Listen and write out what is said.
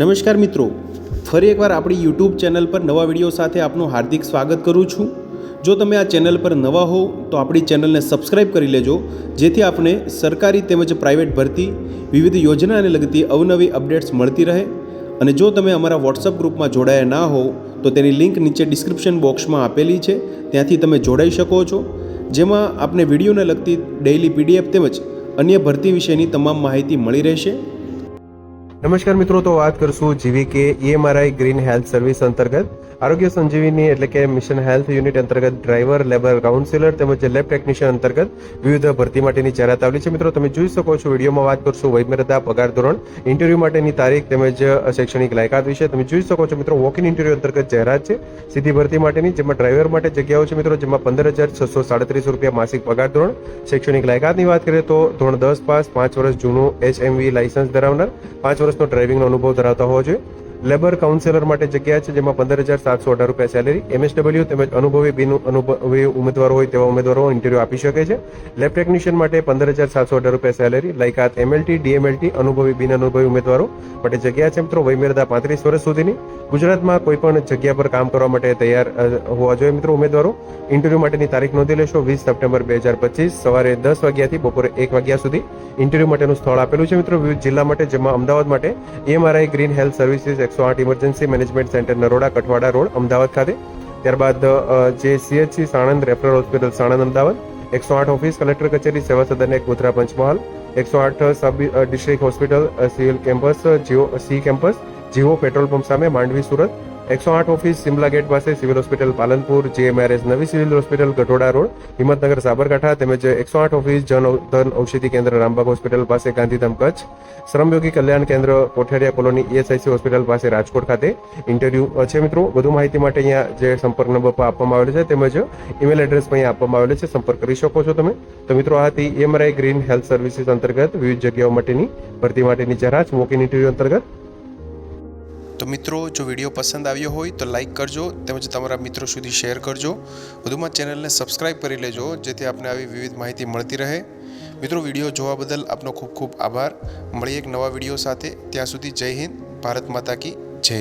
નમસ્કાર મિત્રો, ફરી એકવાર આપણી યુટ્યુબ ચેનલ પર નવા વિડીયો સાથે આપનું હાર્દિક સ્વાગત કરું છું। જો તમે આ ચેનલ પર નવા હો તો આપણી ચેનલને સબસ્ક્રાઇબ કરી લેજો, જેથી આપને સરકારી તેમજ પ્રાઇવેટ ભરતી વિવિધ યોજનાને લગતી અવનવી અપડેટ્સ મળતી રહે। અને જો તમે અમારા વોટ્સઅપ ગ્રુપમાં જોડાયા ના હો તો તેની લિંક નીચે ડિસ્ક્રિપ્શન બોક્સમાં આપેલી છે, ત્યાંથી તમે જોડાઈ શકો છો, જેમાં આપને વિડીયોને લગતી ડેઇલી પીડીએફ તેમજ અન્ય ભરતી વિશેની તમામ માહિતી મળી રહેશે। નમસ્કાર મિત્રો, તો વાત કરશું GVK EMRI green health service અંતર્ગત આરોગ્ય સંજીવની એટલે કે મિશન હેલ્થ યુનિટ અંતર્ગત ડ્રાઈવર, લેબર કાઉન્સિલર તેમજ લેબ ટેકનિશિયન અંતર્ગત વિવિધ ભરતી માટેની જાહેરાત આવેલી છે। મિત્રો તમે જોઈ શકો છો, વિડીયોમાં વાત કરશું વયમર્યાદા, પગાર ધોરણ, ઇન્ટરવ્યુ માટેની તારીખ તેમજ શૈક્ષણિક લાયકાત વિશે તમે જોઈ શકો છો। મિત્રો વોક ઇન ઇન્ટરવ્યુ અંતર્ગત જાહેરાત છે સીધી ભરતી માટેની, જેમાં ડ્રાઈવર માટે જગ્યાઓ છે મિત્રો, જેમાં 15,637 રૂપિયા માસિક પગાર ધોરણ। શૈક્ષણિક લાયકાતની વાત કરીએ તો ધોરણ 10 પાસ, 5 વર્ષ જૂનું HMV લાયસન્સ ધરાવનાર, 5 વર્ષનો ડ્રાઇવિંગનો અનુભવ ધરાવતા હોવો જોઈએ। લેબર કાઉન્સિલર માટે જગ્યા છે, જેમાં 15,718 રૂપિયા સેલેરી। MSW તેમજ અનુભવી બિન અનુભવી ઉમેદવારો હોય તેવા ઉમેદવારો ઇન્ટરવ્યુ આપી શકે છે। લેબ ટેકનિશિયન માટે 15,718 રૂપિયા સેલેરી। લાયકાત MLT, DMLT અનુભવી બિન અનુભવી ઉમેદવારો માટે જગ્યા છે મિત્રો। વયમર્યાદા 35 વર્ષ સુધીની। ગુજરાતમાં કોઈ પણ જગ્યા પર કામ કરવા માટે તૈયાર હોવા જોઈએ મિત્રો ઉમેદવારો। ઇન્ટરવ્યુ માટેની તારીખ નોંધી લેશો 20 સપ્ટેમ્બર 2025 સવારે 10 વાગ્યાથી બપોરે 1 વાગ્યા સુધી ઇન્ટરવ્યુ માટેનું સ્થળ આપેલું છે મિત્રો વિવિધ જિલ્લા માટે, જેમાં અમદાવાદ માટે EMRI green health services 108 emergency management centre Naroda, Kathwada road, Ahmedabad ખાતે। ત્યારબાદ જે CHC Sanand referral hospital Sanand Ahmedabad, 108 office collector કચેરી Seva Sadan 1 Godhra Panchmahal, 108 sub district hospital civil campus જીઓ સી કેમ્પસ જીઓ પેટ્રોલ પંપ સામે માંડવી સુરત, 108 ઓફિસ સિમલા ગેટ પાસે સિવિલ હોસ્પિટલ પાલનપુર, JMRS નવી civil hospital Gadhoda road Himmatnagar Sabarkantha, તેમજ 108 ઓફિસ જન ઔષધિ કેન્દ્ર રામબાગ હોસ્પિટલ પાસે ગાંધીધામ કચ્છ, શ્રમયોગી કલ્યાણ કેન્દ્ર કોઠારિયા કોલોની ESIC હોસ્પિટલ પાસે રાજકોટ ખાતે ઇન્ટરવ્યુ છે મિત્રો। વધુ માહિતી માટે અહીંયા જે સંપર્ક નંબર પર આપવામાં આવેલો છે તેમજ ઈમેલ એડ્રેસ પણ અહીંયા આપવામાં આવેલો છે, સંપર્ક કરી શકો છો તમે। તો મિત્રો આ હતી ઈએમઆરઆઈ ગ્રીન હેલ્થ સર્વિસીસ અંતર્ગત વિવિધ જગ્યાઓ માટેની ભરતી માટેની જાહેરાત વોક ઇન ઇન્ટરવ્યુ અંતર્ગત। તો મિત્રો, જો વિડીયો પસંદ આવ્યો હોય તો લાઇક કરજો તેમજ તમારા મિત્રો સુધી શેર કરજો। વધુમાં ચેનલને સબસ્ક્રાઇબ કરી લેજો, જેથી આપને આવી વિવિધ માહિતી મળતી રહે। મિત્રો વિડીયો જોવા બદલ આપનો ખૂબ ખૂબ આભાર। મળીએ એક નવા વિડીયો સાથે, ત્યાં સુધી જય હિન્દ, ભારત માતા કી જય।